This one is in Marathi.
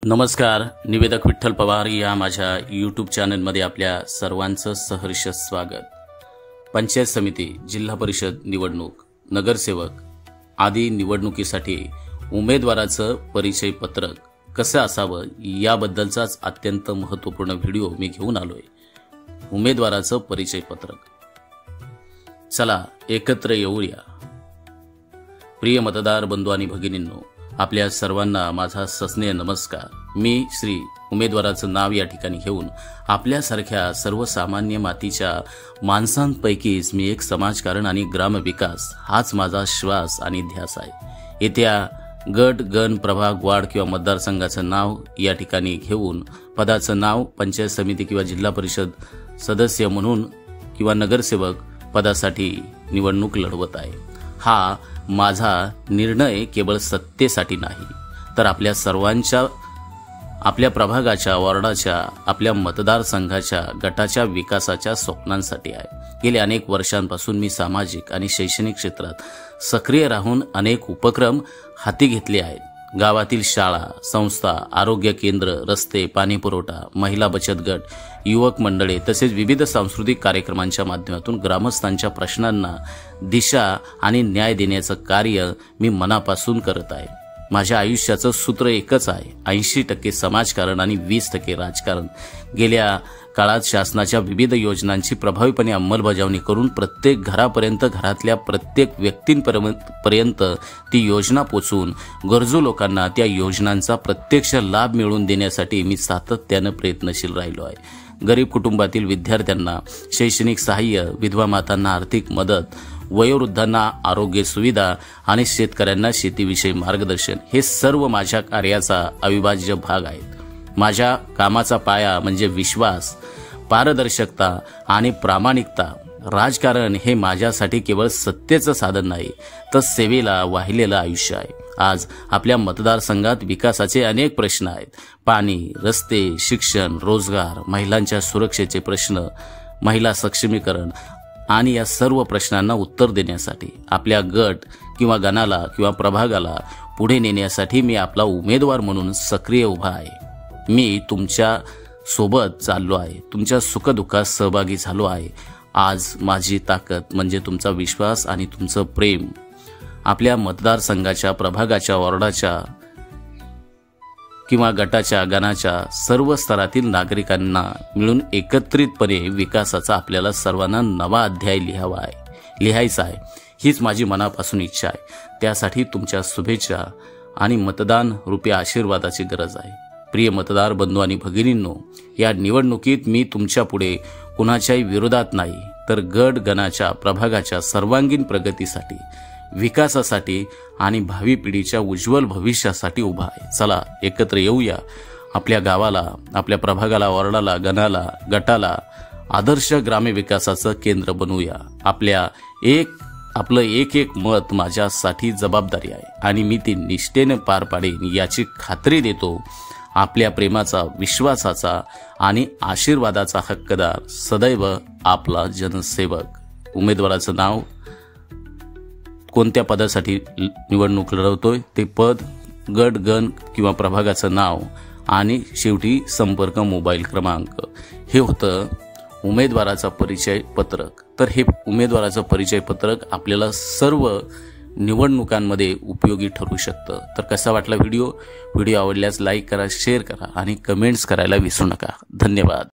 नमस्कार. निवेदक विठ्ठल पवार या माझ्या यूट्यूब चॅनलमध्ये आपल्या सर्वांचं सहर्ष स्वागत. पंचायत समिती, जिल्हा परिषद निवडणूक, नगरसेवक आदी निवडणुकीसाठी उमेदवाराचं परिचय पत्रक कसं असावं याबद्दलचाच अत्यंत महत्त्वपूर्ण व्हिडिओ मी घेऊन आलोय. उमेदवाराचं परिचय पत्रक. चला एकत्र येऊया. प्रिय मतदार बंधू आणि भगिनींनो, आपल्या सर्वांना माझा सस्नेह नमस्कार. मी श्री उमेदवाराचं नाव या ठिकाणी घेऊन आपल्यासारख्या सर्वसामान्य मातीच्या माणसांपैकीच मी एक समाजकारण आणि ग्रामविकास हाच माझा श्वास आणि ध्यास आहे. येत्या गट, गण, प्रभाग, वार्ड किंवा मतदारसंघाचं नाव या ठिकाणी घेऊन पदाचं नाव पंचायत समिती किंवा जिल्हा परिषद सदस्य म्हणून किंवा नगरसेवक पदासाठी निवडणूक लढवत आहे. हा माझा निर्णय केवळ सत्तेसाठी नाही, तर आपल्या सर्वांच्या, आपल्या प्रभागाच्या, वॉर्डाच्या, आपल्या मतदारसंघाच्या, गटाच्या विकासाच्या स्वप्नांसाठी आहे. गेल्या अनेक वर्षांपासून मी सामाजिक आणि शैक्षणिक क्षेत्रात सक्रिय राहून अनेक उपक्रम हाती घेतले आहेत. गावातील शाळा, संस्था, आरोग्य केंद्र, रस्ते, पाणीपुरवठा, महिला बचत गट, युवक मंडळे तसेच विविध सांस्कृतिक कार्यक्रमांच्या माध्यमातून ग्रामस्थांच्या प्रश्नांना दिशा आणि न्याय देण्याचं कार्य मी मनापासून करत आहे. माझ्या आयुष्याचं सूत्र एकच आहे: 80% समाजकारण आणि 20% राजकारण. गेल्या काळात शासनाच्या विविध योजनांची प्रभावीपणे अंमलबजावणी करून प्रत्येक घरापर्यंत, घरातल्या प्रत्येक व्यक्तींपर्यंत ती योजना पोचवून गरजू लोकांना त्या योजनांचा प्रत्यक्ष लाभ मिळवून देण्यासाठी मी सातत्यानं प्रयत्नशील राहिलो आहे. गरीब कुटुंबातील विद्यार्थ्यांना शैक्षणिक सहाय्य, विधवा मातांना आर्थिक मदत, वयोवृद्धांना आरोग्य सुविधा आणि शेतकऱ्यांना शेतीविषयी मार्गदर्शन हे सर्व माझ्या कार्याचा अविभाज्य भाग आहेत. माझ्या कामाचा पाया म्हणजे विश्वास, पारदर्शकता आणि प्रामाणिकता. राजकारण हे माझ्यासाठी केवळ सत्तेचं साधन नाही, तर सेवेला वाहिलेलं आयुष्य आहे. आज आपल्या मतदारसंघात विकासाचे अनेक प्रश्न आहेत. पाणी, रस्ते, शिक्षण, रोजगार, महिलांच्या सुरक्षेचे प्रश्न, महिला सक्षमीकरण आणि या सर्व प्रश्नांना उत्तर देण्यासाठी, आपल्या गट किंवा गणाला किंवा प्रभागाला पुढे नेण्यासाठी मी आपला उमेदवार म्हणून सक्रिय उभा आहे. मी तुमच्या सोबत चाललो आहे, तुमच्या सुखदुःखात सहभागी झालो आहे. आज माझी ताकद म्हणजे तुमचा विश्वास आणि तुमचं प्रेम. आपल्या मतदारसंघाच्या, प्रभागाच्या, वॉर्डाच्या किंवा गटाच्या, गणाच्या सर्व स्तरातील नागरिकांना मिळून एकत्रितपणे विकासाचा आपल्याला सर्वांना नवा अध्याय लिहायचा आहे. हीच माझी मनापासून इच्छा आहे. त्यासाठी तुमच्या शुभेच्छा आणि मतदान रूपी आशीर्वादाची गरज आहे. प्रिय मतदार बंधू आणि भगिनींनो, या निवडणुकीत मी तुमच्या पुढे कुणाच्याही विरोधात नाही, तर गट, गणाच्या, प्रभागाच्या सर्वांगीण प्रगतीसाठी, विकासासाठी आणि भावी पिढीच्या उज्ज्वल भविष्यासाठी उभा आहे. चला एकत्र येऊया. आपल्या गावाला, आपल्या प्रभागाला, वॉर्डाला, गणाला, गटाला आदर्श ग्रामविकासाचं केंद्र बनवूया. आपलं एक एक मत माझ्यासाठी जबाबदारी आहे आणि मी ती निष्ठेने पार पाडेन याची खात्री देतो. आपल्या प्रेमाचा, विश्वासाचा आणि आशीर्वादाचा हक्कदार सदैव आपला जनसेवक. उमेदवाराचं नाव, कोणत्या पदासाठी निवडणूक लढवतोय ते पद, गट, गण किंवा प्रभागाचं नाव आणि शेवटी संपर्क मोबाईल क्रमांक. हे होतं उमेदवाराचा परिचय पत्रक. तर हे उमेदवाराचं परिचय पत्रक आपल्याला सर्व निवडणुकांमध्ये उपयोगी ठरू शकतं. तर कसा वाटला व्हिडिओ आवडल्यास लाईक करा, शेअर करा आणि कमेंट्स करायला विसरू नका. धन्यवाद.